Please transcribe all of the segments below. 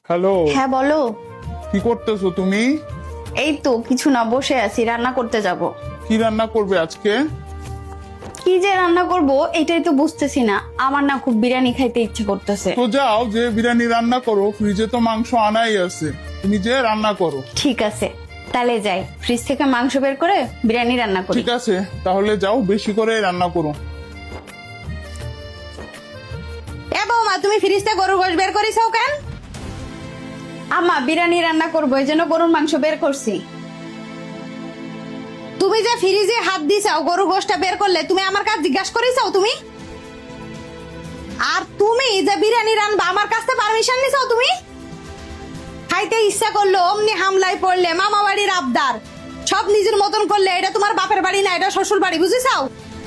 Hello, হ্যাঁ বলো। কি করতেছো তুমি? এই তো কিছু না, বসে আছি, রান্না করতে যাব। কি রান্না করবে আজকে? কি যে রান্না করব এটাই তো বুঝতেছি না। আমার না খুব বিরিয়ানি খাইতে ইচ্ছে করতেছে। তো যাও, যে বিরিয়ানি রান্না করো, ফ্রিজে তো মাংস আনাই আছে, তুমি যে রান্না করো। ঠিক আছে, তাহলে যাই, ফ্রিজ থেকে মাংস বের করে বিরিয়ানি রান্না করি। ঠিক আছে, তাহলে যাও, বেশি করে রান্না করো। এ বৌমা, তুমি ফ্রিজতে গরুর গোশ বের করিছো কেন? আম্মা বিরিয়ানি রান্না করবো, এই জন্য গরুর মাংস বের করছি। তুমি যে ফ্রিজে হাত দিছাও গরুর গোশটা বের করলে, তুমি আমার কাছে জিজ্ঞাসা করিছো? তুমি আর তুমি যে বিরিয়ানি রান্না আমার কাছে পারমিশন নিছাও? তুমি খাইতে ইচ্ছা করলো অমনি হামলায় পড়লে, মামা বাড়ির আবদার, সব নিজের মতন করলে। এটা তোমার বাপের বাড়ি না, এটা শ্বশুর বাড়ি, বুঝেছাও?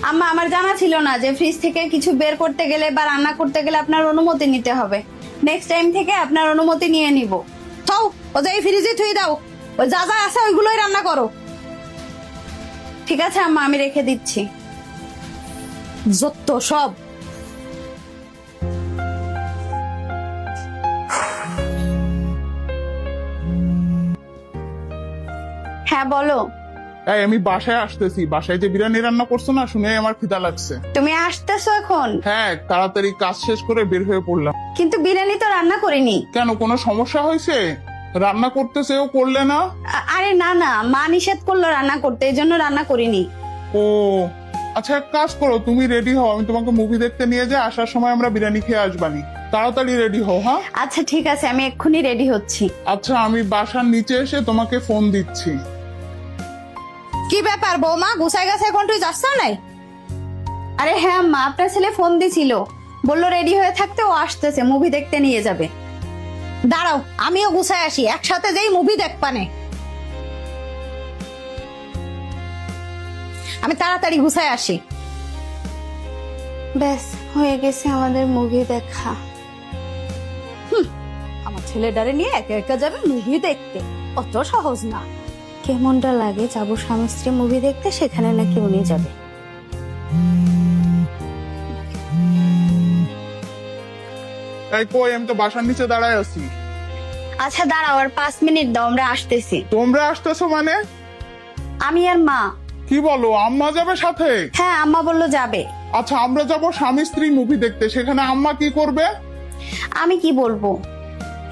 আম্মা আমার জানা ছিল না যে ফ্রিজ থেকে কিছু বের করতে গেলে বা রান্না করতে গেলে আপনার অনুমতি নিতে হবে। নেক্সট টাইম থেকে আপনার অনুমতি নিয়ে নিব। থাও, ও যে ফ্রিজে থুই দাও, ওই যা যা আছে ওইগুলোই রান্না করো। ঠিক আছে আম্মা, আমি রেখে দিচ্ছি। যত সব। হ্যাঁ বলো। এই, আমি বাসায় আসতেছি, বাসায় যে বিরিয়ানি রান্না করছো না, শুনে আমার খিদা লাগছে। তুমি আসতেছো এখন? হ্যাঁ, তাড়াতাড়ি কাজ শেষ করে বের হয়ে পড়লাম। কিন্তু বিরিয়ানি তো রান্না করিনি। কেন, কোনো সমস্যা হয়েছে? রান্না করতেছেও করলে না? আরে না না, মা নিষেধ করলো রান্না করতে, এই জন্য রান্না করিনি। ও আচ্ছা, এক কাজ করো, তুমি রেডি হও, আমি তোমাকে মুভি দেখতে নিয়ে যাই, আসার সময় আমরা বিরিয়ানি খেয়ে আসবানি। তাড়াতাড়ি রেডি হও। হ্যাঁ আচ্ছা ঠিক আছে, আমি এক্ষুনি রেডি হচ্ছি। আচ্ছা, আমি বাসার নিচে এসে তোমাকে ফোন দিচ্ছি। কি ব্যাপার বৌমা, গুছাই গাছে এখন তুই যাচ্ছ নাই? আরে হ্যাঁ মা, আপনার ছেলে ফোন দিছিল, বললো রেডি হয়ে থাকতে, ও আসতেছে, মুভি দেখতে নিয়ে যাবে। দাঁড়াও, আমিও গুছাই আসি, একসাথে যেই মুভি দেখবানে। আমি তাড়াতাড়ি গুছাই আসি। ব্যাস হয়ে গেছে আমাদের মুভি দেখা। আমার ছেলেটারে নিয়ে একা একা যাবে মুভি দেখতে, অত সহজ না। কেমনটা লাগে, যাবো স্বামী স্ত্রী মুভি দেখতে, সেখানে নাকি উনি যাবে। এই কই, আমি তো বাসার নিচে দাঁড়ায় আছি। আচ্ছা দাঁড়াও, আর 5 মিনিট দাও, আমরা আসতেছি। তোমরা আসতেছো মানে? আমি আর মা। কি বলো, আম্মা যাবে সাথে? হ্যাঁ আম্মা বললো যাবে। আচ্ছা, আমরা যাবো স্বামী স্ত্রী মুভি দেখতে, সেখানে আম্মা কি করবে? আমি কি বলবো,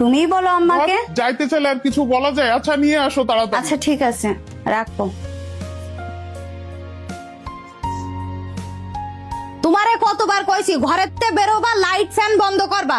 তুমিই বলো আম্মাকে। যাইতে চাইলে আর কিছু বলা যায়? আচ্ছা, নিয়ে আসো তাড়াতাড়ি। আচ্ছা ঠিক আছে, রাখো। তোমারে কতবার কইছি ঘরের তে বেরোবা, লাইট ফ্যান বন্ধ করবা।